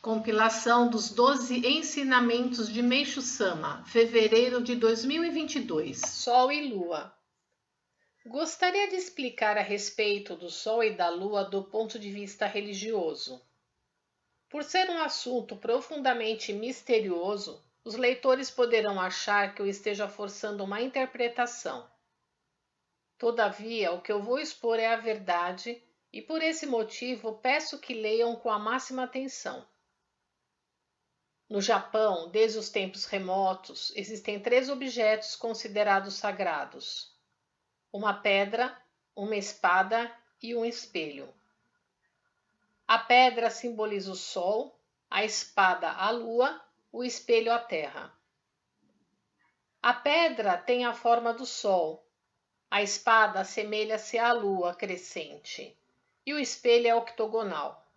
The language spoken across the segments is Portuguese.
Compilação dos 12 ensinamentos de Meishu Sama, fevereiro de 2022. Sol e Lua. Gostaria de explicar a respeito do Sol e da Lua do ponto de vista religioso. Por ser um assunto profundamente misterioso, os leitores poderão achar que eu esteja forçando uma interpretação. Todavia, o que eu vou expor é a verdade e, por esse motivo, peço que leiam com a máxima atenção. No Japão, desde os tempos remotos, existem 3 objetos considerados sagrados: uma pedra, uma espada e um espelho. A pedra simboliza o sol, a espada a lua, o espelho a terra. A pedra tem a forma do sol, a espada assemelha-se à lua crescente e o espelho é octogonal.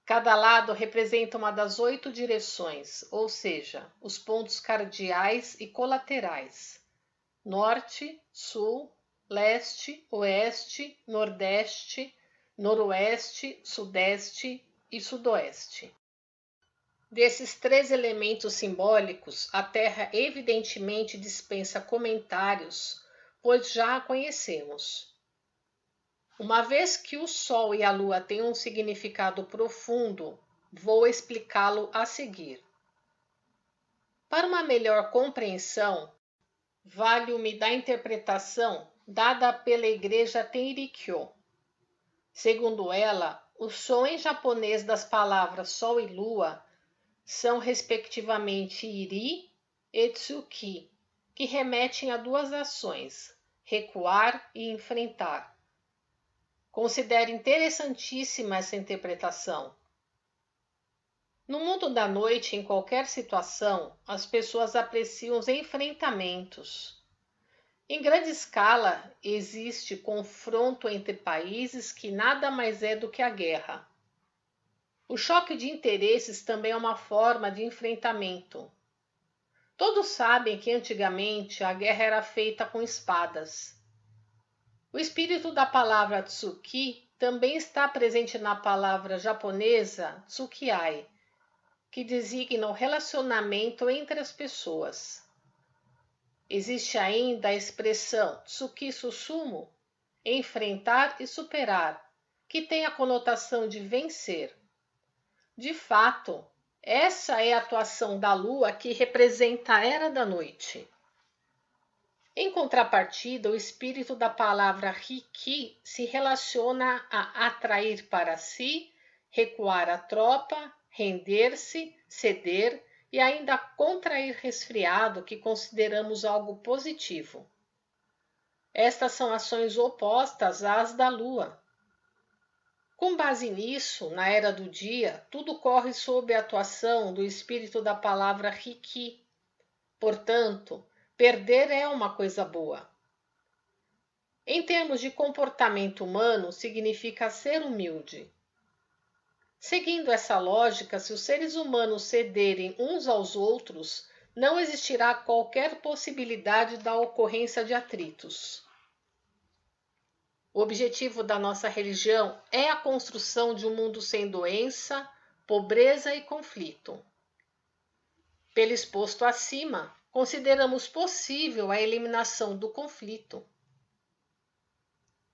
Cada lado representa uma das 8 direções, ou seja, os pontos cardeais e colaterais: norte, sul, leste, oeste, nordeste, noroeste, sudeste e sudoeste. Desses 3 elementos simbólicos, a Terra evidentemente dispensa comentários, pois já a conhecemos. Uma vez que o Sol e a Lua têm um significado profundo, vou explicá-lo a seguir. Para uma melhor compreensão, valho-me da interpretação dada pela Igreja Tenrikyo. Segundo ela, o som em japonês das palavras Sol e Lua são respectivamente Iri e Tsuki, que remetem a 2 ações, recuar e enfrentar. Considero interessantíssima essa interpretação. No mundo da noite, em qualquer situação, as pessoas apreciam os enfrentamentos. Em grande escala, existe confronto entre países que nada mais é do que a guerra. O choque de interesses também é uma forma de enfrentamento. Todos sabem que antigamente a guerra era feita com espadas. O espírito da palavra Tsuki também está presente na palavra japonesa Tsukiai, que designa o relacionamento entre as pessoas. Existe ainda a expressão Tsuki Susumu, enfrentar e superar, que tem a conotação de vencer. De fato, essa é a atuação da lua que representa a era da noite. Em contrapartida, o espírito da palavra Riki se relaciona a atrair para si, recuar a tropa, render-se, ceder e ainda contrair resfriado, que consideramos algo positivo. Estas são ações opostas às da lua. Com base nisso, na era do dia, tudo corre sob a atuação do espírito da palavra Riki. Portanto, perder é uma coisa boa. Em termos de comportamento humano, significa ser humilde. Seguindo essa lógica, se os seres humanos cederem uns aos outros, não existirá qualquer possibilidade da ocorrência de atritos. O objetivo da nossa religião é a construção de um mundo sem doença, pobreza e conflito. Pelo exposto acima, consideramos possível a eliminação do conflito.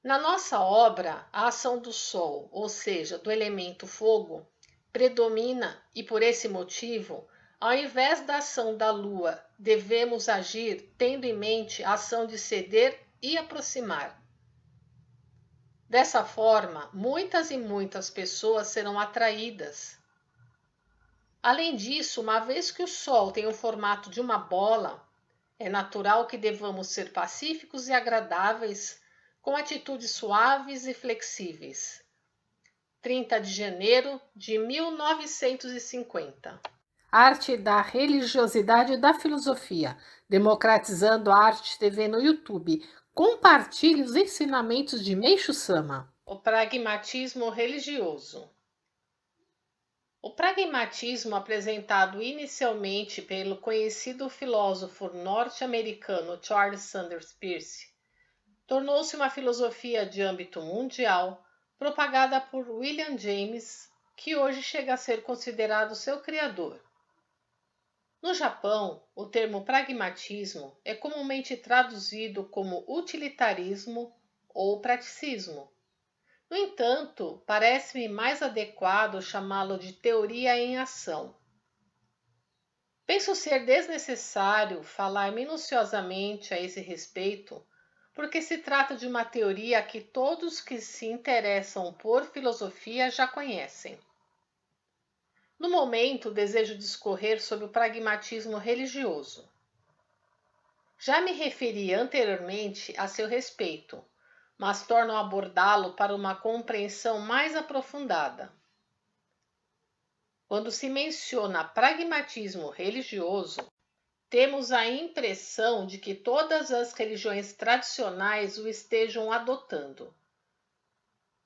Na nossa obra, a ação do Sol, ou seja, do elemento fogo, predomina e, por esse motivo, ao invés da ação da Lua, devemos agir tendo em mente a ação de ceder e aproximar. Dessa forma, muitas e muitas pessoas serão atraídas. Além disso, uma vez que o Sol tem o formato de uma bola, é natural que devamos ser pacíficos e agradáveis, com atitudes suaves e flexíveis. 30 de janeiro de 1950. Arte da religiosidade e da filosofia, democratizando a arte TV no YouTube. Compartilhe os ensinamentos de Meishu Sama. O pragmatismo religioso. O pragmatismo, apresentado inicialmente pelo conhecido filósofo norte-americano Charles Sanders Peirce, tornou-se uma filosofia de âmbito mundial, propagada por William James, que hoje chega a ser considerado seu criador. No Japão, o termo pragmatismo é comumente traduzido como utilitarismo ou praticismo. No entanto, parece-me mais adequado chamá-lo de teoria em ação. Penso ser desnecessário falar minuciosamente a esse respeito, porque se trata de uma teoria que todos que se interessam por filosofia já conhecem. No momento, desejo discorrer sobre o pragmatismo religioso. Já me referi anteriormente a seu respeito, mas torno a abordá-lo para uma compreensão mais aprofundada. Quando se menciona pragmatismo religioso, temos a impressão de que todas as religiões tradicionais o estejam adotando.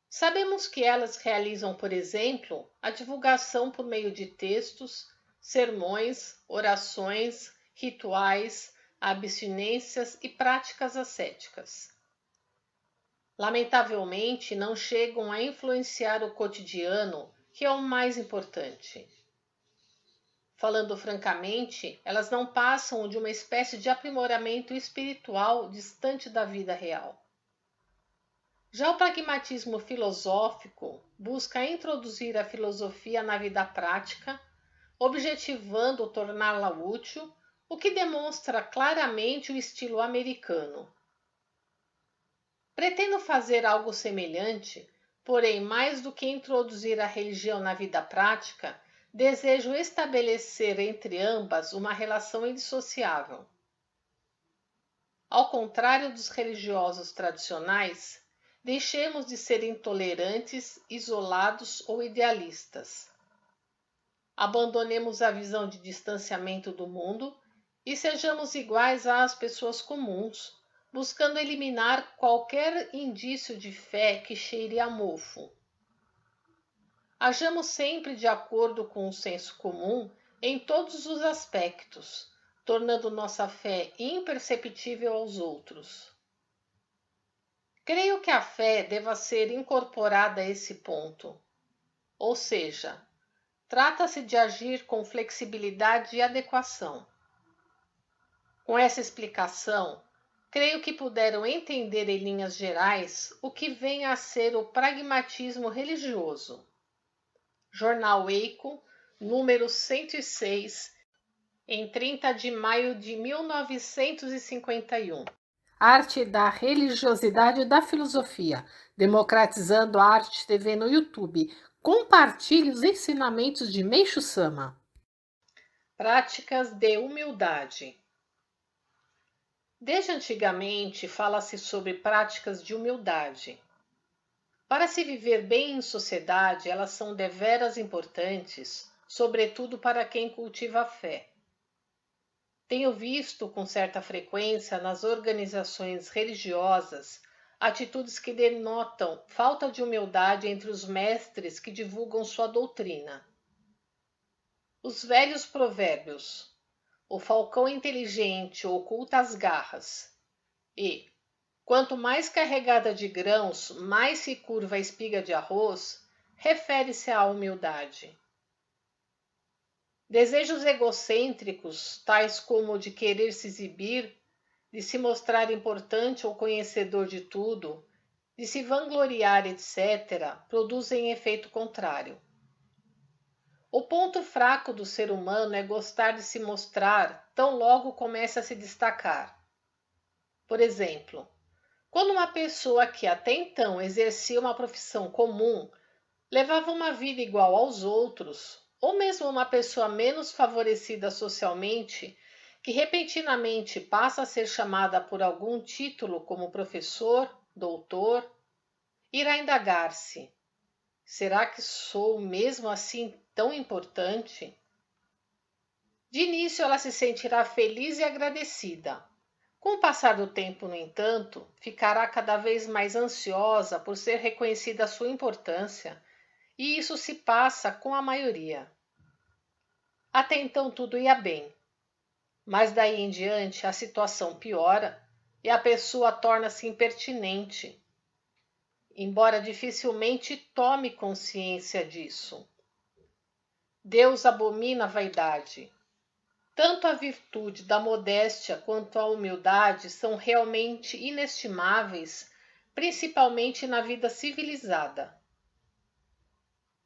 Sabemos que elas realizam, por exemplo, a divulgação por meio de textos, sermões, orações, rituais, abstinências e práticas ascéticas. Lamentavelmente, não chegam a influenciar o cotidiano, que é o mais importante. Falando francamente, elas não passam de uma espécie de aprimoramento espiritual distante da vida real. Já o pragmatismo filosófico busca introduzir a filosofia na vida prática, objetivando torná-la útil, o que demonstra claramente o estilo americano. Pretendo fazer algo semelhante, porém, mais do que introduzir a religião na vida prática, desejo estabelecer entre ambas uma relação indissociável. Ao contrário dos religiosos tradicionais, deixemos de ser intolerantes, isolados ou idealistas. Abandonemos a visão de distanciamento do mundo e sejamos iguais às pessoas comuns, buscando eliminar qualquer indício de fé que cheire a mofo. Hajamos sempre de acordo com o senso comum em todos os aspectos, tornando nossa fé imperceptível aos outros. Creio que a fé deva ser incorporada a esse ponto, ou seja, trata-se de agir com flexibilidade e adequação. Com essa explicação, creio que puderam entender em linhas gerais o que vem a ser o pragmatismo religioso. Jornal Eico, número 106, em 30 de maio de 1951. Arte da religiosidade e da filosofia, democratizando a arte TV no YouTube. Compartilhe os ensinamentos de Meishu Sama. Práticas de humildade. Desde antigamente fala-se sobre práticas de humildade. Para se viver bem em sociedade, elas são deveras importantes, sobretudo para quem cultiva a fé. Tenho visto com certa frequência nas organizações religiosas atitudes que denotam falta de humildade entre os mestres que divulgam sua doutrina. Os velhos provérbios, o falcão inteligente oculta as garras, e quanto mais carregada de grãos, mais se curva a espiga de arroz, refere-se à humildade. Desejos egocêntricos, tais como o de querer se exibir, de se mostrar importante ou conhecedor de tudo, de se vangloriar, etc., produzem efeito contrário. O ponto fraco do ser humano é gostar de se mostrar tão logo começa a se destacar. Por exemplo, quando uma pessoa que até então exercia uma profissão comum, levava uma vida igual aos outros, ou mesmo uma pessoa menos favorecida socialmente, que repentinamente passa a ser chamada por algum título como professor, doutor, irá indagar-se: será que sou mesmo assim tão importante? De início ela se sentirá feliz e agradecida. Com o passar do tempo, no entanto, ficará cada vez mais ansiosa por ser reconhecida a sua importância, e isso se passa com a maioria. Até então tudo ia bem, mas daí em diante a situação piora e a pessoa torna-se impertinente, embora dificilmente tome consciência disso. Deus abomina a vaidade. Tanto a virtude da modéstia quanto a humildade são realmente inestimáveis, principalmente na vida civilizada.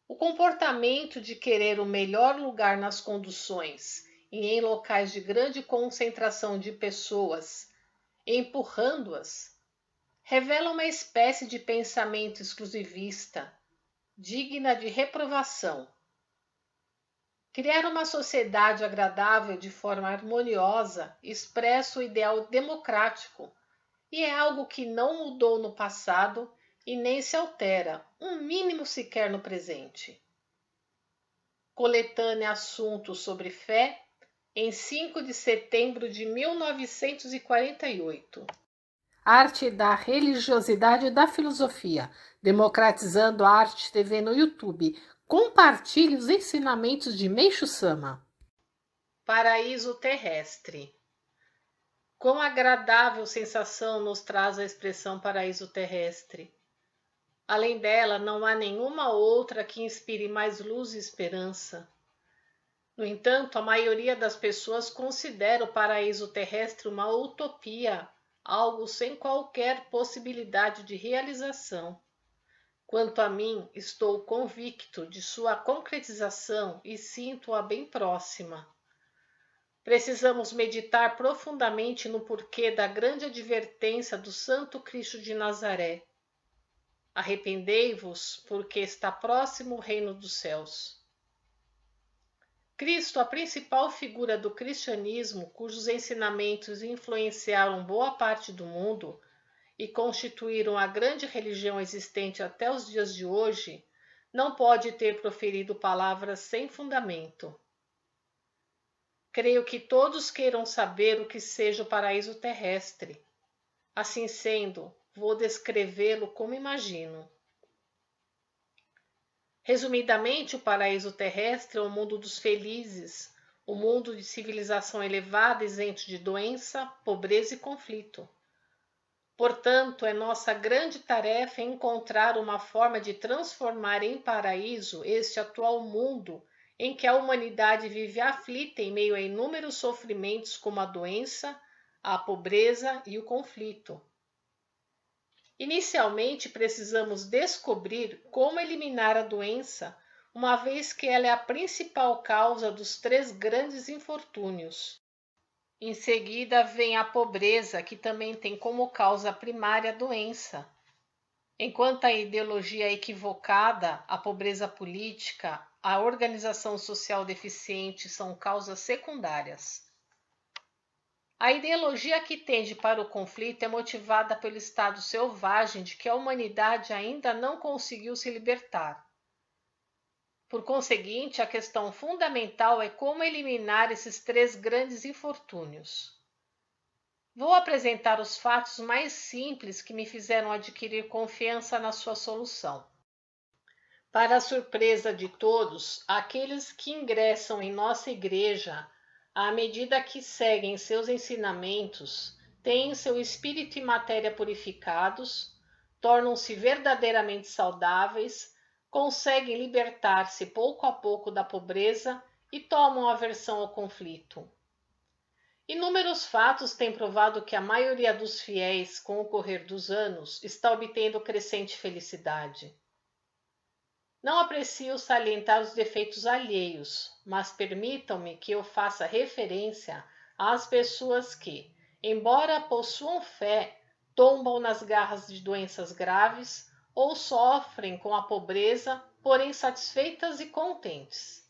O comportamento de querer o melhor lugar nas conduções e em locais de grande concentração de pessoas, empurrando-as, revela uma espécie de pensamento exclusivista, digna de reprovação. Criar uma sociedade agradável de forma harmoniosa expressa o ideal democrático e é algo que não mudou no passado e nem se altera, um mínimo sequer no presente. Coletânea Assuntos sobre Fé, em 5 de setembro de 1948. Arte da religiosidade e da filosofia, democratizando a arte TV no YouTube. Compartilhe os ensinamentos de Meishu Sama. Paraíso terrestre. Quão agradável sensação nos traz a expressão paraíso terrestre. Além dela, não há nenhuma outra que inspire mais luz e esperança. No entanto, a maioria das pessoas considera o paraíso terrestre uma utopia, algo sem qualquer possibilidade de realização. Quanto a mim, estou convicto de sua concretização e sinto-a bem próxima. Precisamos meditar profundamente no porquê da grande advertência do Santo Cristo de Nazaré. Arrependei-vos, porque está próximo o reino dos céus. Cristo, a principal figura do cristianismo, cujos ensinamentos influenciaram boa parte do mundo e constituíram a grande religião existente até os dias de hoje, não pode ter proferido palavras sem fundamento. Creio que todos queiram saber o que seja o paraíso terrestre. Assim sendo, vou descrevê-lo como imagino. Resumidamente, o paraíso terrestre é o mundo dos felizes, o mundo de civilização elevada, isento de doença, pobreza e conflito. Portanto, é nossa grande tarefa encontrar uma forma de transformar em paraíso este atual mundo em que a humanidade vive aflita em meio a inúmeros sofrimentos como a doença, a pobreza e o conflito. Inicialmente, precisamos descobrir como eliminar a doença, uma vez que ela é a principal causa dos 3 grandes infortúnios. Em seguida, vem a pobreza, que também tem como causa primária a doença. Enquanto a ideologia é equivocada, a pobreza política, a organização social deficiente são causas secundárias. A ideologia que tende para o conflito é motivada pelo estado selvagem de que a humanidade ainda não conseguiu se libertar. Por conseguinte, a questão fundamental é como eliminar esses 3 grandes infortúnios. Vou apresentar os fatos mais simples que me fizeram adquirir confiança na sua solução. Para a surpresa de todos, aqueles que ingressam em nossa igreja, à medida que seguem seus ensinamentos, têm seu espírito e matéria purificados, tornam-se verdadeiramente saudáveis, conseguem libertar-se pouco a pouco da pobreza e tomam aversão ao conflito. Inúmeros fatos têm provado que a maioria dos fiéis, com o correr dos anos, está obtendo crescente felicidade. Não aprecio salientar os defeitos alheios, mas permitam-me que eu faça referência às pessoas que, embora possuam fé, tombam nas garras de doenças graves ou sofrem com a pobreza, porém satisfeitas e contentes.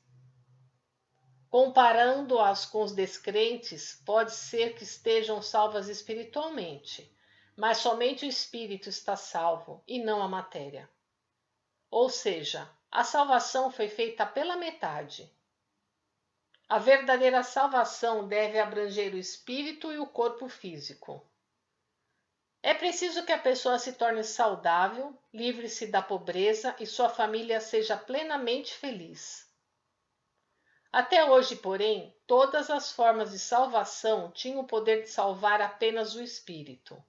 Comparando-as com os descrentes, pode ser que estejam salvas espiritualmente, mas somente o espírito está salvo e não a matéria. Ou seja, a salvação foi feita pela metade. A verdadeira salvação deve abranger o espírito e o corpo físico. É preciso que a pessoa se torne saudável, livre-se da pobreza e sua família seja plenamente feliz. Até hoje, porém, todas as formas de salvação tinham o poder de salvar apenas o espírito.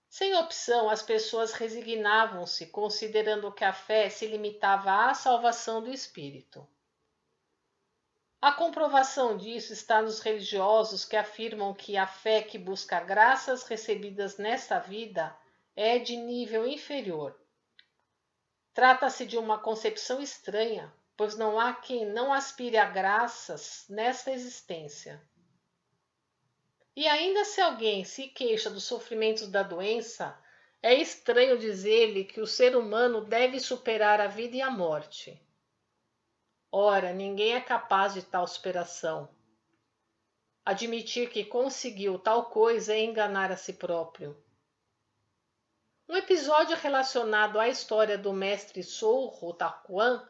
Sem opção, as pessoas resignavam-se, considerando que a fé se limitava à salvação do espírito. A comprovação disso está nos religiosos que afirmam que a fé que busca graças recebidas nesta vida é de nível inferior. Trata-se de uma concepção estranha, pois não há quem não aspire a graças nesta existência. E ainda se alguém se queixa dos sofrimentos da doença, é estranho dizer-lhe que o ser humano deve superar a vida e a morte. Ora, ninguém é capaz de tal superação. Admitir que conseguiu tal coisa é enganar a si próprio. Um episódio relacionado à história do mestre Soho Takuan,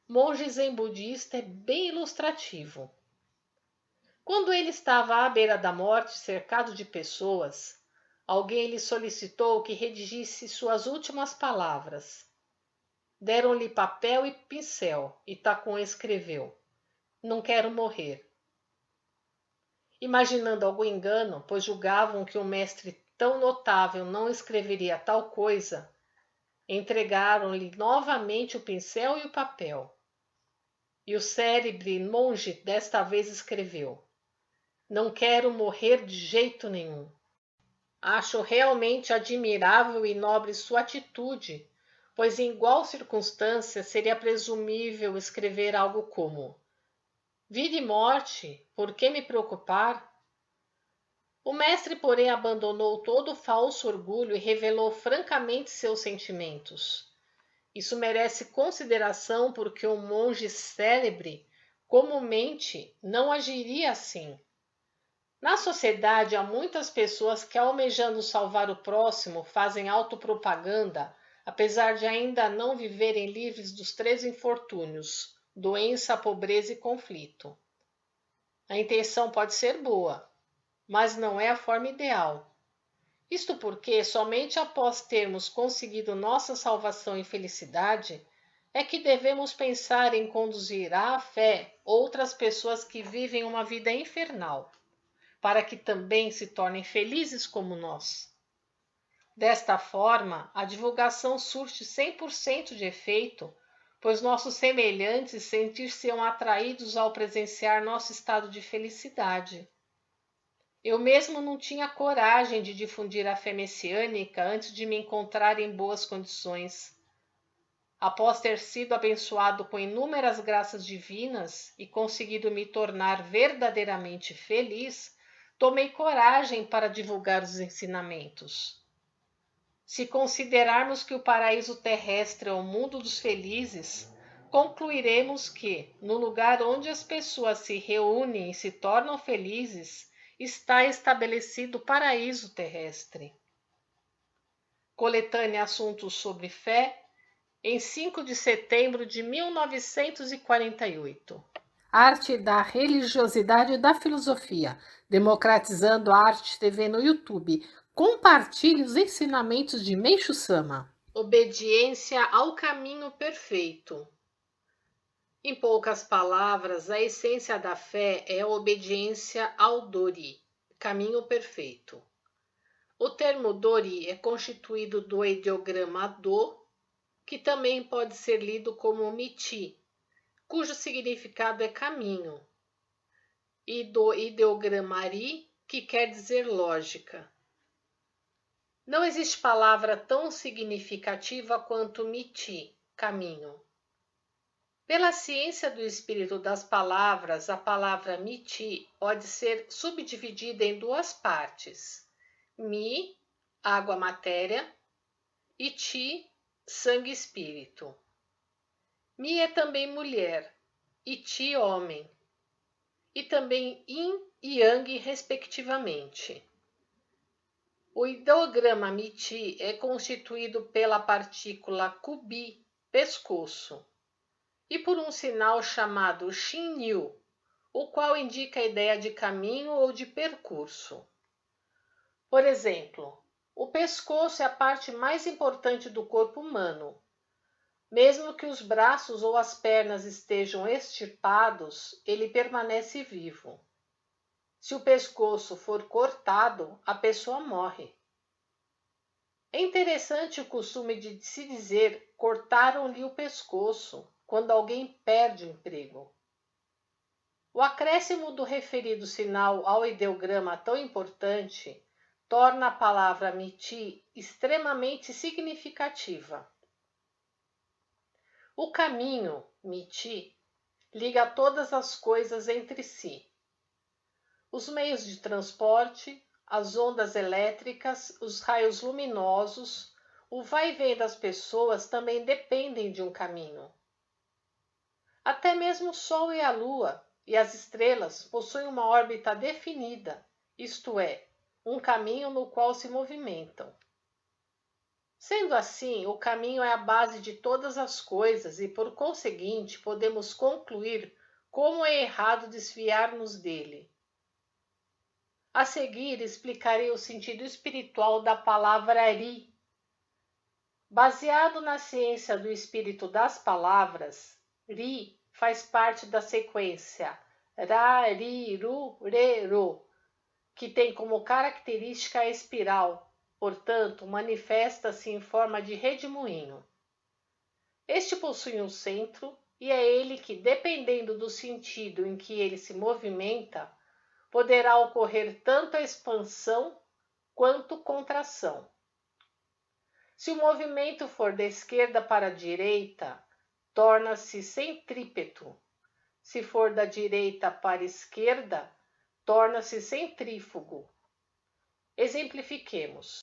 monge zen budista, é bem ilustrativo. Quando ele estava à beira da morte, cercado de pessoas, alguém lhe solicitou que redigisse suas últimas palavras. Deram-lhe papel e pincel, e Takuan escreveu: "Não quero morrer." Imaginando algum engano, pois julgavam que um mestre tão notável não escreveria tal coisa, entregaram-lhe novamente o pincel e o papel. E o célebre monge desta vez escreveu: "Não quero morrer de jeito nenhum." Acho realmente admirável e nobre sua atitude, pois em igual circunstância seria presumível escrever algo como: "Vida e morte, por que me preocupar?" O mestre, porém, abandonou todo o falso orgulho e revelou francamente seus sentimentos. Isso merece consideração porque um monge célebre comumente não agiria assim. Na sociedade, há muitas pessoas que, almejando salvar o próximo, fazem autopropaganda, apesar de ainda não viverem livres dos 3 infortúnios: doença, pobreza e conflito. A intenção pode ser boa, mas não é a forma ideal. Isto porque somente após termos conseguido nossa salvação e felicidade é que devemos pensar em conduzir à fé outras pessoas que vivem uma vida infernal, para que também se tornem felizes como nós. Desta forma, a divulgação surte 100% de efeito, pois nossos semelhantes sentir-se-ão atraídos ao presenciar nosso estado de felicidade. Eu mesmo não tinha coragem de difundir a fé messiânica antes de me encontrar em boas condições. Após ter sido abençoado com inúmeras graças divinas e conseguido me tornar verdadeiramente feliz, tomei coragem para divulgar os ensinamentos. Se considerarmos que o paraíso terrestre é o mundo dos felizes, concluiremos que, no lugar onde as pessoas se reúnem e se tornam felizes, está estabelecido o paraíso terrestre. Coletânea Assuntos sobre Fé, em 5 de setembro de 1948. Arte da religiosidade e da filosofia, democratizando a arte TV no YouTube. Compartilhe os ensinamentos de Meishu Sama. Obediência ao caminho perfeito. Em poucas palavras, a essência da fé é a obediência ao Dori, caminho perfeito. O termo Dori é constituído do ideograma Do, que também pode ser lido como Michi, cujo significado é caminho, e do ideograma Ri, que quer dizer lógica. Não existe palavra tão significativa quanto Michi, caminho. Pela ciência do espírito das palavras, a palavra Michi pode ser subdividida em 2 partes: Mi, água, matéria, e Chi, sangue, espírito. Mi é também mulher, e Chi, homem, e também Yin e Yang, respectivamente. O ideograma Michi é constituído pela partícula Kubi, pescoço, e por um sinal chamado Shinryu, o qual indica a ideia de caminho ou de percurso. Por exemplo, o pescoço é a parte mais importante do corpo humano. Mesmo que os braços ou as pernas estejam extirpados, ele permanece vivo. Se o pescoço for cortado, a pessoa morre. É interessante o costume de se dizer "cortaram-lhe o pescoço" quando alguém perde o emprego. O acréscimo do referido sinal ao ideograma tão importante torna a palavra miti extremamente significativa. O caminho, miti, liga todas as coisas entre si. Os meios de transporte, as ondas elétricas, os raios luminosos, o vai e vem das pessoas também dependem de um caminho. Até mesmo o Sol e a Lua e as estrelas possuem uma órbita definida, isto é, um caminho no qual se movimentam. Sendo assim, o caminho é a base de todas as coisas e, por conseguinte, podemos concluir como é errado desviar-nos dele. A seguir, explicarei o sentido espiritual da palavra ri. Baseado na ciência do espírito das palavras, ri faz parte da sequência ra, ri, ru, re, ro, que tem como característica a espiral, portanto, manifesta-se em forma de redemoinho. Este possui um centro e é ele que, dependendo do sentido em que ele se movimenta, poderá ocorrer tanto a expansão quanto contração. Se o movimento for da esquerda para a direita, torna-se centrípeto. Se for da direita para a esquerda, torna-se centrífugo. Exemplifiquemos.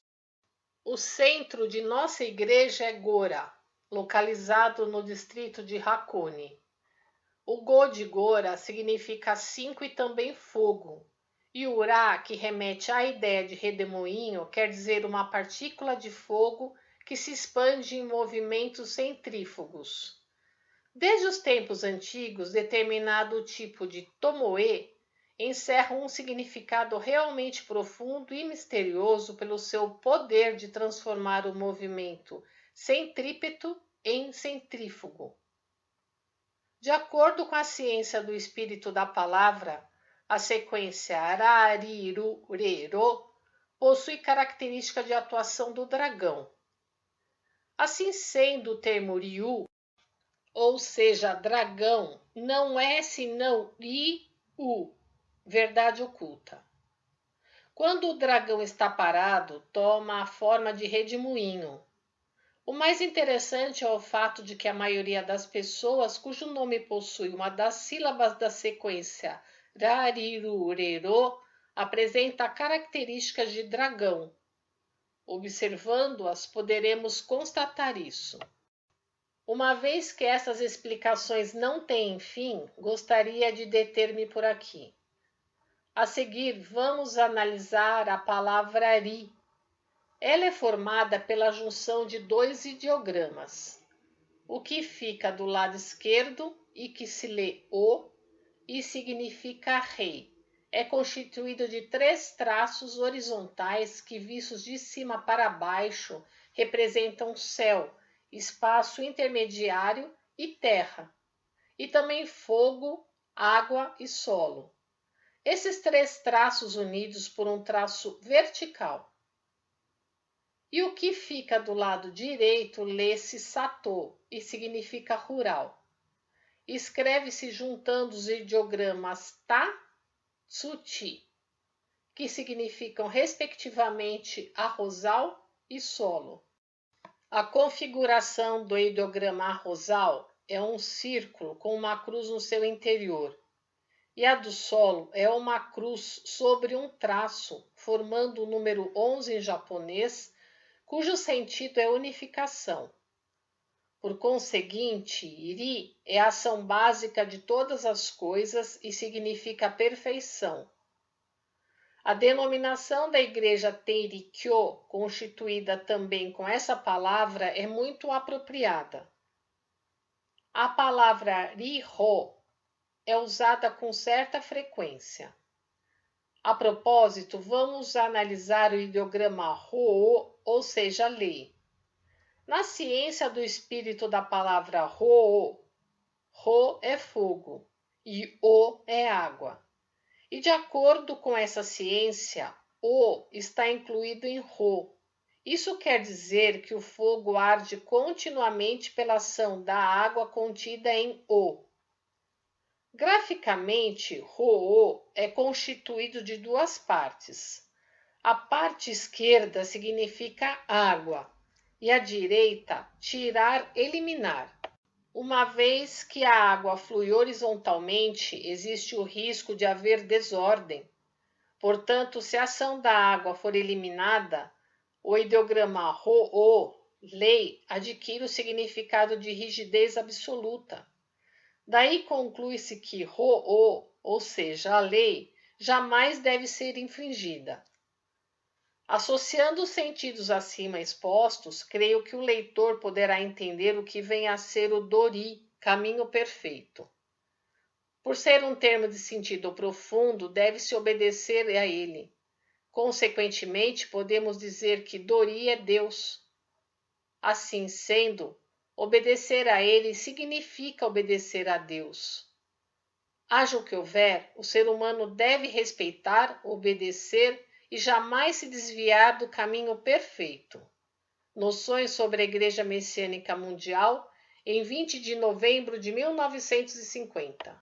O centro de nossa igreja é Gora, localizado no distrito de Hakone. O Go de Gora significa 5 e também fogo. E o Ra, que remete à ideia de redemoinho, quer dizer uma partícula de fogo que se expande em movimentos centrífugos. Desde os tempos antigos, determinado tipo de tomoe encerra um significado realmente profundo e misterioso pelo seu poder de transformar o movimento centrípeto em centrífugo. De acordo com a ciência do espírito da palavra, a sequência ra, ri, ru, re, ro possui característica de atuação do dragão. Assim sendo, o termo Ryu, ou seja, dragão, não é senão Ryu, verdade oculta. Quando o dragão está parado, toma a forma de redemoinho. O mais interessante é o fato de que a maioria das pessoas cujo nome possui uma das sílabas da sequência Rarirurero apresenta características de dragão. Observando-as, poderemos constatar isso. Uma vez que essas explicações não têm fim, gostaria de deter-me por aqui. A seguir, vamos analisar a palavra ri. Ela é formada pela junção de dois ideogramas. O que fica do lado esquerdo e que se lê o e significa rei. É constituído de 3 traços horizontais que, vistos de cima para baixo, representam céu, espaço intermediário e terra, e também fogo, água e solo. Esses 3 traços unidos por um traço vertical. E o que fica do lado direito lê-se Sato e significa rural. Escreve-se juntando os ideogramas Ta, Tsuti, que significam respectivamente arrozal e solo. A configuração do ideograma arrozal é um círculo com uma cruz no seu interior, e a do solo é uma cruz sobre um traço, formando o número 11 em japonês, cujo sentido é unificação. Por conseguinte, iri é a ação básica de todas as coisas e significa perfeição. A denominação da igreja Teirikyo, constituída também com essa palavra, é muito apropriada. A palavra Riho é usada com certa frequência. A propósito, vamos analisar o ideograma Ho, ou seja, lei. Na ciência do espírito da palavra Ho, Ho é fogo e O é água. E de acordo com essa ciência, O está incluído em Ho. Isso quer dizer que o fogo arde continuamente pela ação da água contida em O. Graficamente, Ho-Oh é constituído de duas partes. A parte esquerda significa água e a direita, tirar, eliminar. Uma vez que a água flui horizontalmente, existe o risco de haver desordem. Portanto, se a ação da água for eliminada, o ideograma Ho-Oh, lei, adquire o significado de rigidez absoluta. Daí conclui-se que Ho-Oh, ou seja, a lei, jamais deve ser infringida. Associando os sentidos acima expostos, creio que o leitor poderá entender o que vem a ser o Dori, caminho perfeito. Por ser um termo de sentido profundo, deve-se obedecer a ele. Consequentemente, podemos dizer que Dori é Deus. Assim sendo, obedecer a ele significa obedecer a Deus. Haja o que houver, o ser humano deve respeitar, obedecer e jamais se desviar do caminho perfeito. Noções sobre a Igreja Messiânica Mundial, em 20 de novembro de 1950.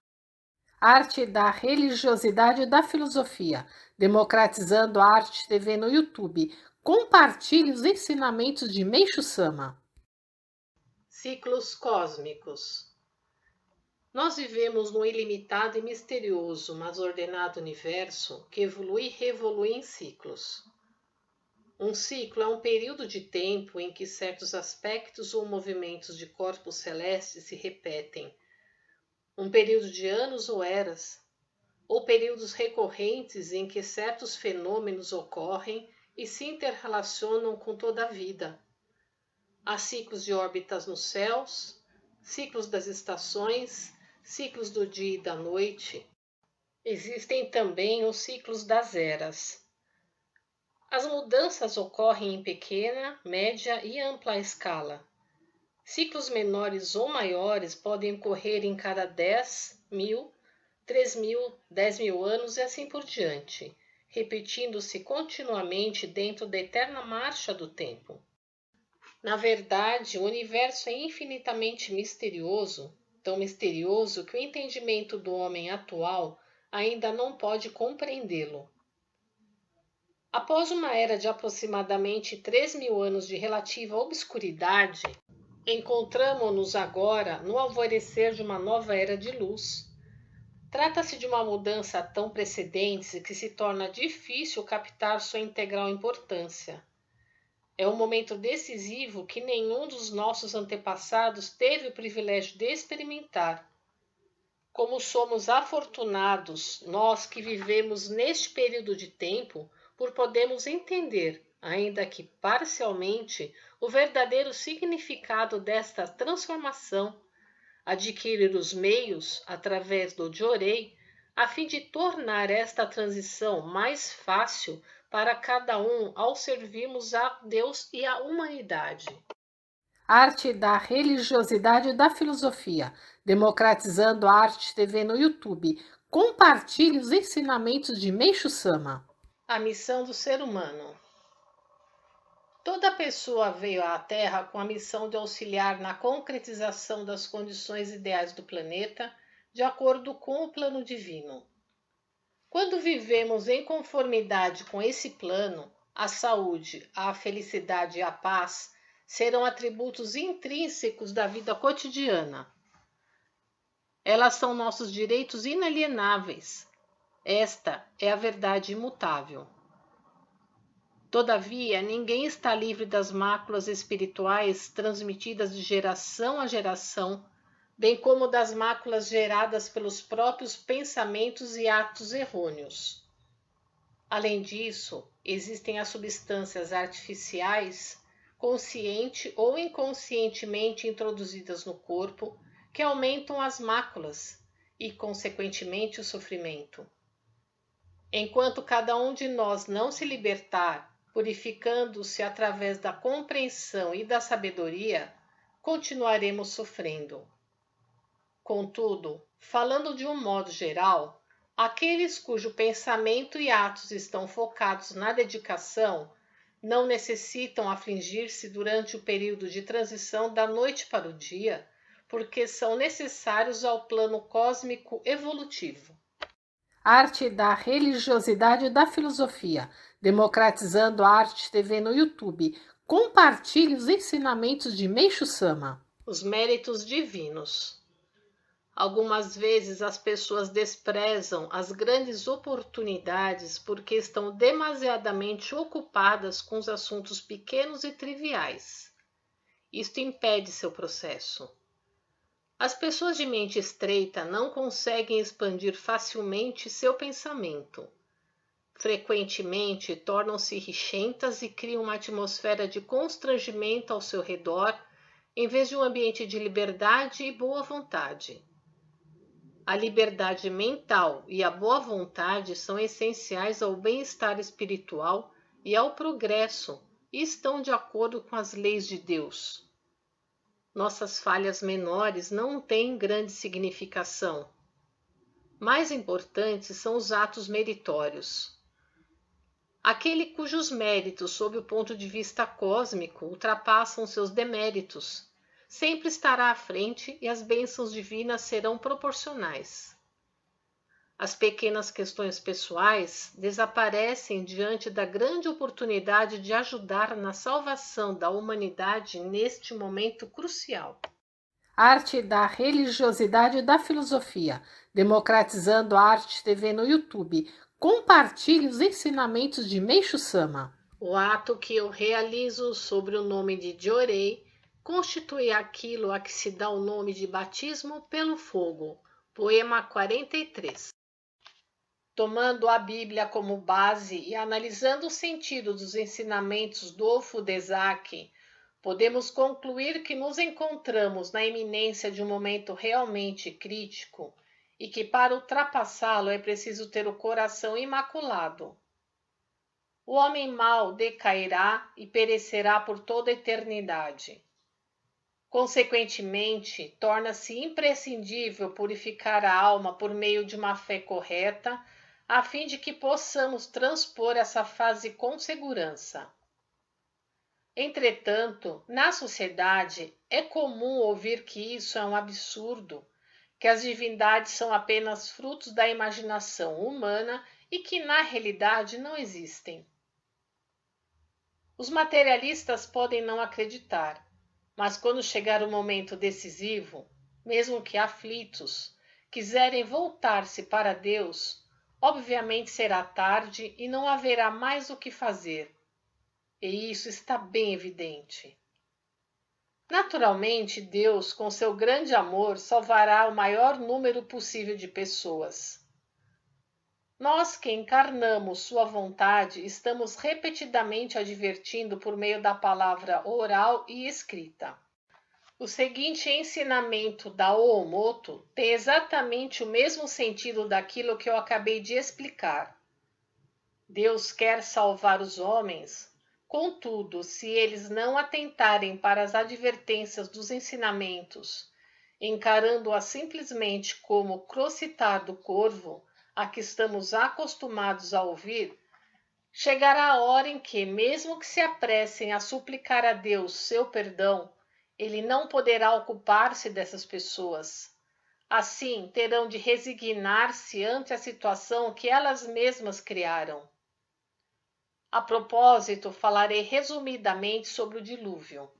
Arte da religiosidade e da filosofia, democratizando a arte TV no YouTube. Compartilhe os ensinamentos de Meishu Sama. Ciclos cósmicos. Nós vivemos num ilimitado e misterioso, mas ordenado universo que evolui e revolui em ciclos. Um ciclo é um período de tempo em que certos aspectos ou movimentos de corpos celestes se repetem. Um período de anos ou eras, ou períodos recorrentes em que certos fenômenos ocorrem e se interrelacionam com toda a vida. Há ciclos de órbitas nos céus, ciclos das estações, ciclos do dia e da noite. Existem também os ciclos das eras. As mudanças ocorrem em pequena, média e ampla escala. Ciclos menores ou maiores podem ocorrer em cada 10.000, 3.000, 10.000 anos e assim por diante, repetindo-se continuamente dentro da eterna marcha do tempo. Na verdade, o universo é infinitamente misterioso, tão misterioso que o entendimento do homem atual ainda não pode compreendê-lo. Após uma era de aproximadamente 3.000 anos de relativa obscuridade, encontramo-nos agora no alvorecer de uma nova era de luz. Trata-se de uma mudança tão precedente que se torna difícil captar sua integral importância. É um momento decisivo que nenhum dos nossos antepassados teve o privilégio de experimentar. Como somos afortunados, nós que vivemos neste período de tempo, por podermos entender, ainda que parcialmente, o verdadeiro significado desta transformação, adquirir os meios, através do Jorei, a fim de tornar esta transição mais fácil para cada um ao servirmos a Deus e a humanidade. Arte da religiosidade e da filosofia, democratizando a arte TV no YouTube. Compartilhe os ensinamentos de Meishu Sama. A missão do ser humano. Toda pessoa veio à Terra com a missão de auxiliar na concretização das condições ideais do planeta, de acordo com o plano divino. Quando vivemos em conformidade com esse plano, a saúde, a felicidade e a paz serão atributos intrínsecos da vida cotidiana. Elas são nossos direitos inalienáveis. Esta é a verdade imutável. Todavia, ninguém está livre das máculas espirituais transmitidas de geração a geração, bem como das máculas geradas pelos próprios pensamentos e atos errôneos. Além disso, existem as substâncias artificiais, consciente ou inconscientemente introduzidas no corpo, que aumentam as máculas e, consequentemente, o sofrimento. Enquanto cada um de nós não se libertar, purificando-se através da compreensão e da sabedoria, continuaremos sofrendo. Contudo, falando de um modo geral, aqueles cujo pensamento e atos estão focados na dedicação não necessitam afligir-se durante o período de transição da noite para o dia, porque são necessários ao plano cósmico evolutivo. Arte da religiosidade e da filosofia, democratizando a Arte TV no YouTube. Compartilhe os ensinamentos de Meishu Sama. Os méritos divinos. Algumas vezes as pessoas desprezam as grandes oportunidades porque estão demasiadamente ocupadas com os assuntos pequenos e triviais. Isto impede seu processo. As pessoas de mente estreita não conseguem expandir facilmente seu pensamento. Frequentemente tornam-se rixentas e criam uma atmosfera de constrangimento ao seu redor, em vez de um ambiente de liberdade e boa vontade. A liberdade mental e a boa vontade são essenciais ao bem-estar espiritual e ao progresso e estão de acordo com as leis de Deus. Nossas falhas menores não têm grande significação. Mais importantes são os atos meritórios. Aquele cujos méritos, sob o ponto de vista cósmico, ultrapassam seus deméritos, sempre estará à frente e as bênçãos divinas serão proporcionais. As pequenas questões pessoais desaparecem diante da grande oportunidade de ajudar na salvação da humanidade neste momento crucial. Arte da religiosidade e da filosofia, democratizando a Arte TV no YouTube. Compartilhe os ensinamentos de Meishu Sama. O ato que eu realizo sobre o nome de Jorei constitui aquilo a que se dá o nome de batismo pelo fogo. Poema 43. Tomando a Bíblia como base e analisando o sentido dos ensinamentos do Ofudesaki, podemos concluir que nos encontramos na iminência de um momento realmente crítico e que para ultrapassá-lo é preciso ter o coração imaculado. O homem mau decairá e perecerá por toda a eternidade. Consequentemente, torna-se imprescindível purificar a alma por meio de uma fé correta, a fim de que possamos transpor essa fase com segurança. Entretanto, na sociedade é comum ouvir que isso é um absurdo, que as divindades são apenas frutos da imaginação humana e que na realidade não existem. Os materialistas podem não acreditar, mas quando chegar o momento decisivo, mesmo que aflitos, quiserem voltar-se para Deus, obviamente será tarde e não haverá mais o que fazer. E isso está bem evidente. Naturalmente, Deus, com seu grande amor, salvará o maior número possível de pessoas. Nós que encarnamos sua vontade, estamos repetidamente advertindo por meio da palavra oral e escrita. O seguinte ensinamento da Oomoto tem exatamente o mesmo sentido daquilo que eu acabei de explicar. Deus quer salvar os homens, contudo, se eles não atentarem para as advertências dos ensinamentos, encarando-a simplesmente como o crocitar do corvo, a que estamos acostumados a ouvir, chegará a hora em que, mesmo que se apressem a suplicar a Deus seu perdão, ele não poderá ocupar-se dessas pessoas. Assim, terão de resignar-se ante a situação que elas mesmas criaram. A propósito, falarei resumidamente sobre o dilúvio.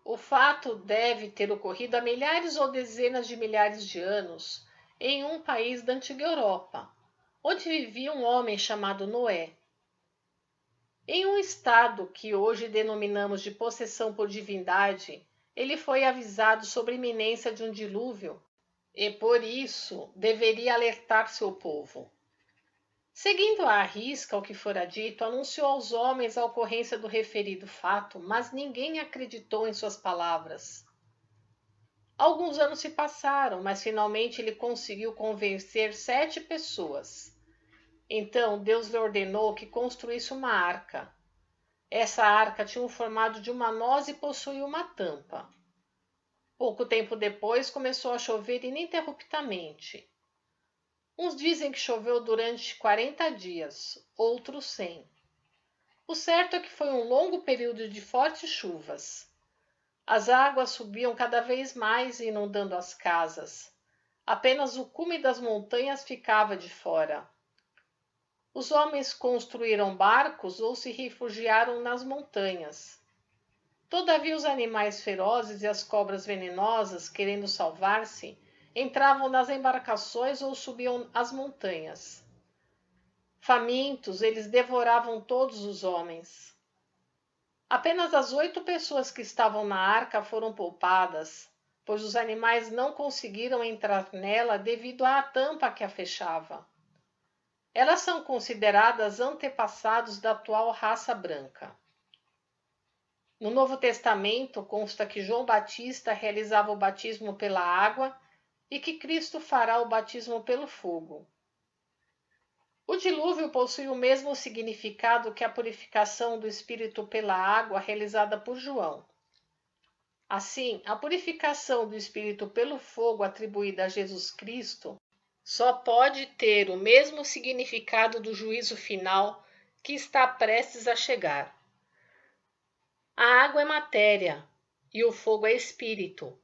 O fato deve ter ocorrido há milhares ou dezenas de milhares de anos em um país da antiga Europa, onde vivia um homem chamado Noé. Em um estado que hoje denominamos de possessão por divindade, ele foi avisado sobre a iminência de um dilúvio e, por isso, deveria alertar seu povo. Seguindo à risca o que fora dito, anunciou aos homens a ocorrência do referido fato, mas ninguém acreditou em suas palavras. Alguns anos se passaram, mas finalmente ele conseguiu convencer 7 pessoas. Então Deus lhe ordenou que construísse uma arca. Essa arca tinha o formato de uma noz e possuía uma tampa. Pouco tempo depois começou a chover ininterruptamente. Uns dizem que choveu durante 40 dias, outros 100. O certo é que foi um longo período de fortes chuvas. As águas subiam cada vez mais, inundando as casas. Apenas o cume das montanhas ficava de fora. Os homens construíram barcos ou se refugiaram nas montanhas. Todavia, os animais ferozes e as cobras venenosas, querendo salvar-se, entravam nas embarcações ou subiam as montanhas. Famintos, eles devoravam todos os homens. Apenas as 8 pessoas que estavam na arca foram poupadas, pois os animais não conseguiram entrar nela devido à tampa que a fechava. Elas são consideradas antepassados da atual raça branca. No Novo Testamento consta que João Batista realizava o batismo pela água e que Cristo fará o batismo pelo fogo. O dilúvio possui o mesmo significado que a purificação do Espírito pela água realizada por João. Assim, a purificação do Espírito pelo fogo atribuída a Jesus Cristo só pode ter o mesmo significado do juízo final que está prestes a chegar. A água é matéria e o fogo é espírito.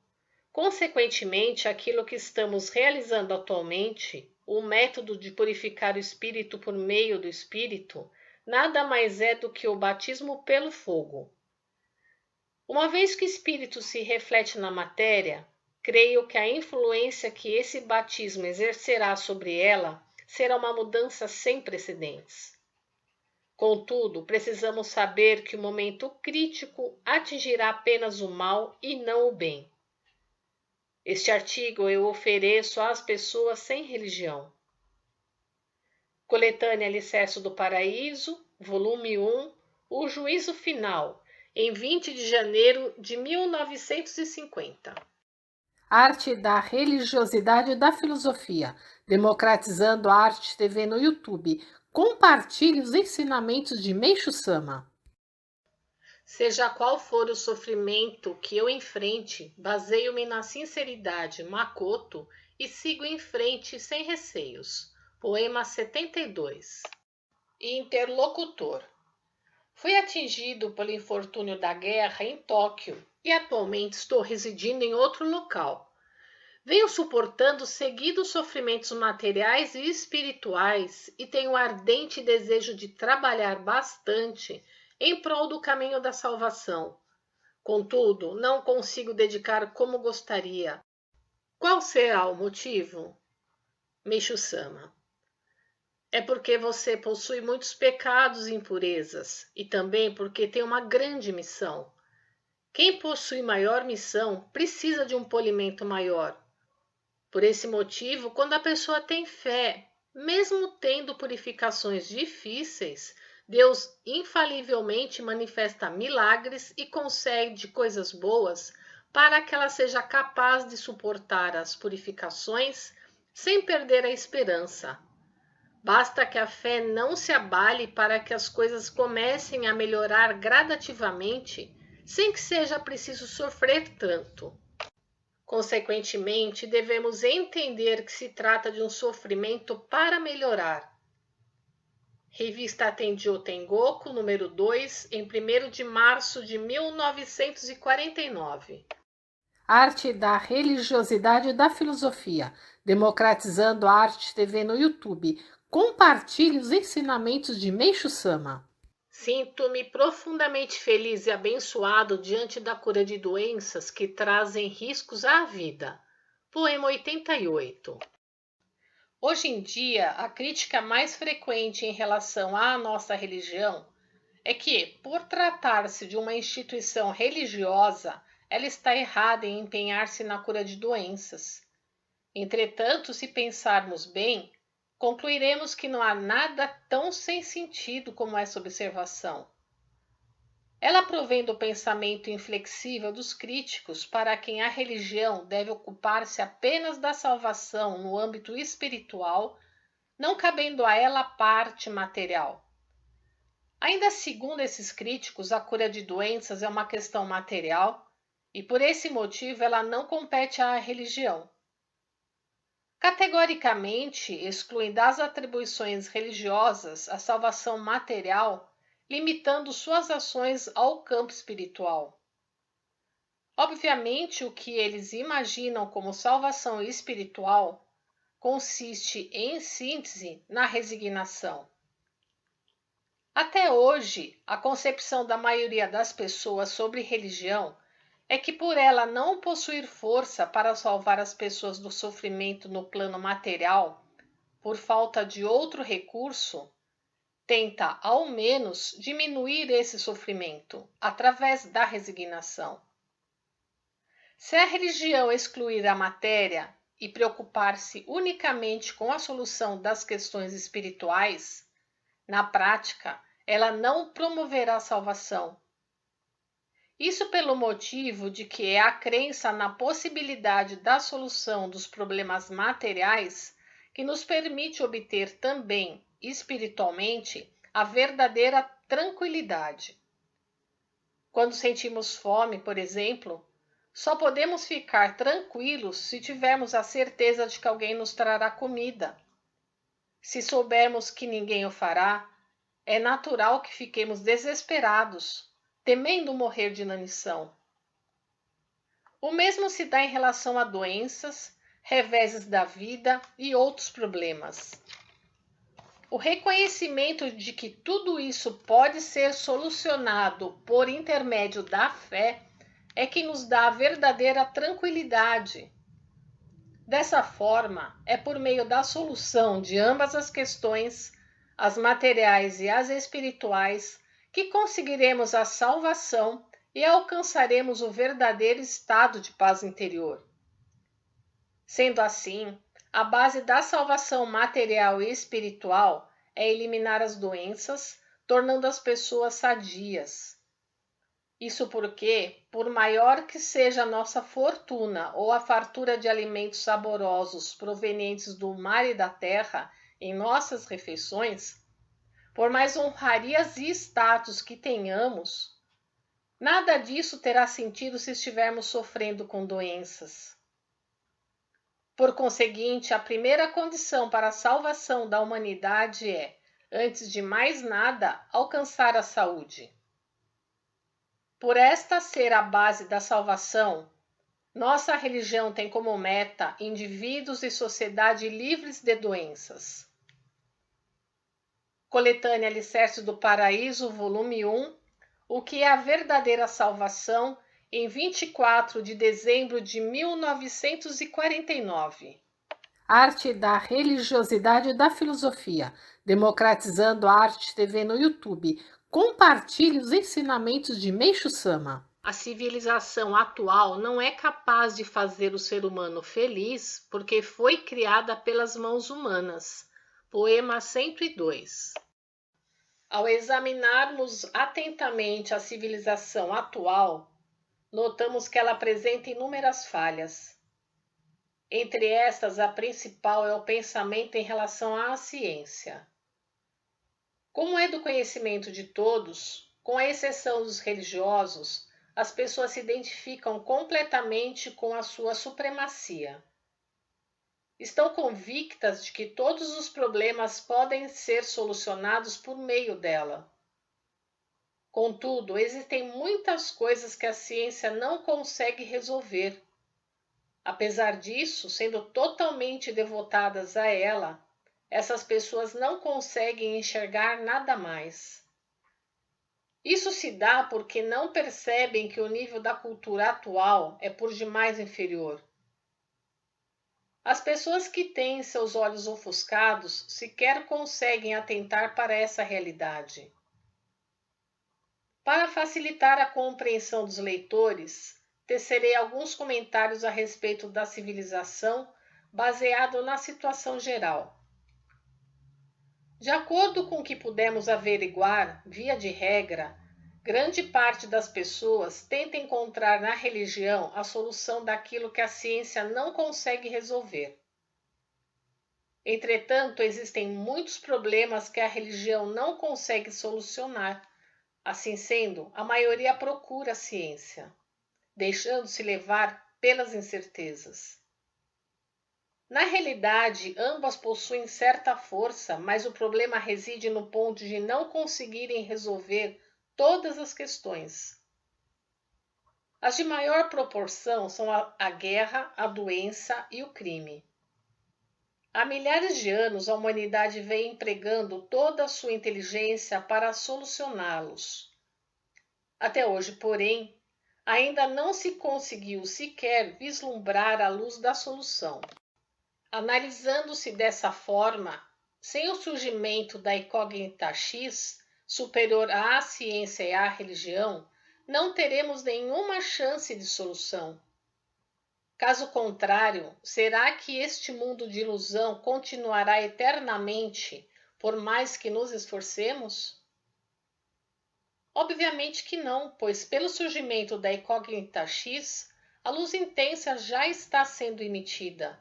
Consequentemente, aquilo que estamos realizando atualmente, o método de purificar o espírito por meio do espírito, nada mais é do que o batismo pelo fogo. Uma vez que o espírito se reflete na matéria, creio que a influência que esse batismo exercerá sobre ela será uma mudança sem precedentes. Contudo, precisamos saber que o momento crítico atingirá apenas o mal e não o bem. Este artigo eu ofereço às pessoas sem religião. Coletânea Alicerce do Paraíso, volume 1, O Juízo Final, em 20 de janeiro de 1950. Arte da Religiosidade e da Filosofia, democratizando a arte TV no YouTube. Compartilhe os ensinamentos de Meishu Sama. Seja qual for o sofrimento que eu enfrente, baseio-me na sinceridade, Makoto, e sigo em frente sem receios. Poema 72. Interlocutor. Fui atingido pelo infortúnio da guerra em Tóquio e atualmente estou residindo em outro local. Venho suportando seguidos sofrimentos materiais e espirituais e tenho ardente desejo de trabalhar bastante em prol do caminho da salvação. Contudo, não consigo dedicar como gostaria. Qual será o motivo? Meishu Sama. É porque você possui muitos pecados e impurezas, e também porque tem uma grande missão. Quem possui maior missão precisa de um polimento maior. Por esse motivo, quando a pessoa tem fé, mesmo tendo purificações difíceis, Deus infalivelmente manifesta milagres e concede coisas boas para que ela seja capaz de suportar as purificações sem perder a esperança. Basta que a fé não se abale para que as coisas comecem a melhorar gradativamente, sem que seja preciso sofrer tanto. Consequentemente, devemos entender que se trata de um sofrimento para melhorar. Revista Tenjo Tengoku, número 2, em 1º de março de 1949. Arte da Religiosidade e da Filosofia, democratizando a arte TV no YouTube. Compartilhe os ensinamentos de Meishu Sama. Sinto-me profundamente feliz e abençoado diante da cura de doenças que trazem riscos à vida. Poema 88. Hoje em dia, a crítica mais frequente em relação à nossa religião é que, por tratar-se de uma instituição religiosa, ela está errada em empenhar-se na cura de doenças. Entretanto, se pensarmos bem, concluiremos que não há nada tão sem sentido como essa observação. Ela provém do pensamento inflexível dos críticos para quem a religião deve ocupar-se apenas da salvação no âmbito espiritual, não cabendo a ela a parte material. Ainda segundo esses críticos, a cura de doenças é uma questão material e por esse motivo ela não compete à religião. Categoricamente, excluem das atribuições religiosas a salvação material, limitando suas ações ao campo espiritual. Obviamente, o que eles imaginam como salvação espiritual consiste, em síntese, na resignação. Até hoje, a concepção da maioria das pessoas sobre religião é que, por ela não possuir força para salvar as pessoas do sofrimento no plano material, por falta de outro recurso, tenta, ao menos, diminuir esse sofrimento através da resignação. Se a religião excluir a matéria e preocupar-se unicamente com a solução das questões espirituais, na prática, ela não promoverá a salvação. Isso pelo motivo de que é a crença na possibilidade da solução dos problemas materiais que nos permite obter também, espiritualmente, a verdadeira tranquilidade. Quando sentimos fome, por exemplo, só podemos ficar tranquilos se tivermos a certeza de que alguém nos trará comida. Se soubermos que ninguém o fará, é natural que fiquemos desesperados, temendo morrer de inanição. O mesmo se dá em relação a doenças, reveses da vida e outros problemas. O reconhecimento de que tudo isso pode ser solucionado por intermédio da fé é que nos dá a verdadeira tranquilidade. Dessa forma, é por meio da solução de ambas as questões, as materiais e as espirituais, que conseguiremos a salvação e alcançaremos o verdadeiro estado de paz interior. Sendo assim, a base da salvação material e espiritual é eliminar as doenças, tornando as pessoas sadias. Isso porque, por maior que seja a nossa fortuna ou a fartura de alimentos saborosos provenientes do mar e da terra em nossas refeições, por mais honrarias e status que tenhamos, nada disso terá sentido se estivermos sofrendo com doenças. Por conseguinte, a primeira condição para a salvação da humanidade é, antes de mais nada, alcançar a saúde. Por esta ser a base da salvação, nossa religião tem como meta indivíduos e sociedade livres de doenças. Coletânea Alicerces do Paraíso, volume 1, O que é a verdadeira salvação, em 24 de dezembro de 1949. Arte da religiosidade e da filosofia, democratizando a arte TV no YouTube. Compartilhe os ensinamentos de Meishu Sama. A civilização atual não é capaz de fazer o ser humano feliz porque foi criada pelas mãos humanas. Poema 102. Ao examinarmos atentamente a civilização atual, notamos que ela apresenta inúmeras falhas. Entre estas, a principal é o pensamento em relação à ciência. Como é do conhecimento de todos, com a exceção dos religiosos, as pessoas se identificam completamente com a sua supremacia. Estão convictas de que todos os problemas podem ser solucionados por meio dela. Contudo, existem muitas coisas que a ciência não consegue resolver. Apesar disso, sendo totalmente devotadas a ela, essas pessoas não conseguem enxergar nada mais. Isso se dá porque não percebem que o nível da cultura atual é por demais inferior. As pessoas que têm seus olhos ofuscados sequer conseguem atentar para essa realidade. Para facilitar a compreensão dos leitores, tecerei alguns comentários a respeito da civilização baseado na situação geral. De acordo com o que pudemos averiguar, via de regra, grande parte das pessoas tenta encontrar na religião a solução daquilo que a ciência não consegue resolver. Entretanto, existem muitos problemas que a religião não consegue solucionar. Assim sendo, a maioria procura a ciência, deixando-se levar pelas incertezas. Na realidade, ambas possuem certa força, mas o problema reside no ponto de não conseguirem resolver todas as questões. As de maior proporção são a guerra, a doença e o crime. Há milhares de anos, a humanidade vem empregando toda a sua inteligência para solucioná-los. Até hoje, porém, ainda não se conseguiu sequer vislumbrar a luz da solução. Analisando-se dessa forma, sem o surgimento da incógnita X, superior à ciência e à religião, não teremos nenhuma chance de solução. Caso contrário, será que este mundo de ilusão continuará eternamente, por mais que nos esforcemos? Obviamente que não, pois pelo surgimento da incógnita X, a luz intensa já está sendo emitida.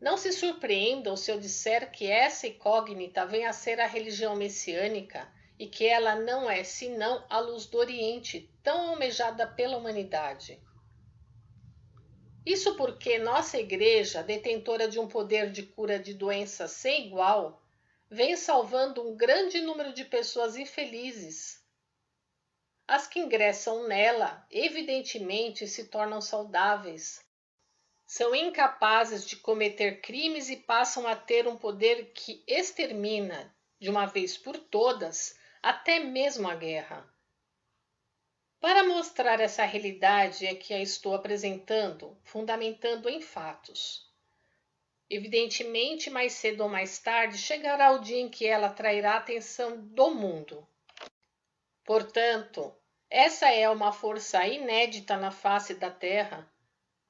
Não se surpreendam se eu disser que essa incógnita vem a ser a religião messiânica e que ela não é senão a luz do Oriente, tão almejada pela humanidade. Isso porque nossa igreja, detentora de um poder de cura de doenças sem igual, vem salvando um grande número de pessoas infelizes. As que ingressam nela, evidentemente, se tornam saudáveis. São incapazes de cometer crimes e passam a ter um poder que extermina, de uma vez por todas, até mesmo a guerra. Para mostrar essa realidade é que a estou apresentando, fundamentando em fatos. Evidentemente, mais cedo ou mais tarde, chegará o dia em que ela atrairá a atenção do mundo. Portanto, essa é uma força inédita na face da Terra,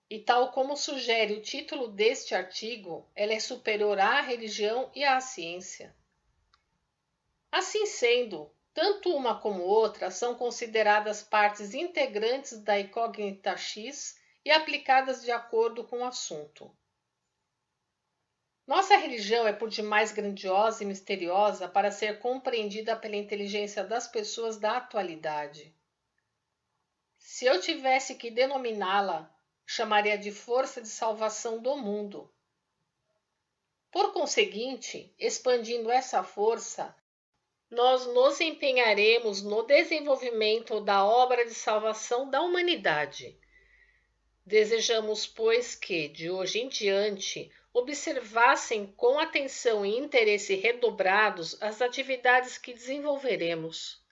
e tal como sugere o título deste artigo, ela é superior à religião e à ciência. Assim sendo, tanto uma como outra são consideradas partes integrantes da incógnita X e aplicadas de acordo com o assunto. Nossa religião é por demais grandiosa e misteriosa para ser compreendida pela inteligência das pessoas da atualidade. Se eu tivesse que denominá-la, chamaria de força de salvação do mundo. Por conseguinte, expandindo essa força, nós nos empenharemos no desenvolvimento da obra de salvação da humanidade. Desejamos, pois, que, de hoje em diante, observassem com atenção e interesse redobrados as atividades que desenvolveremos.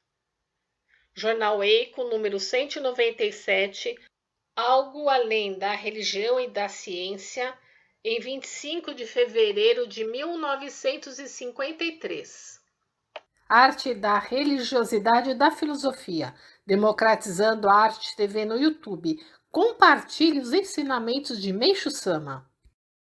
Jornal Eico, número 197, Algo além da religião e da ciência, em 25 de fevereiro de 1953. Arte da religiosidade e da filosofia, democratizando a arte TV no YouTube. Compartilhe os ensinamentos de Meishu Sama.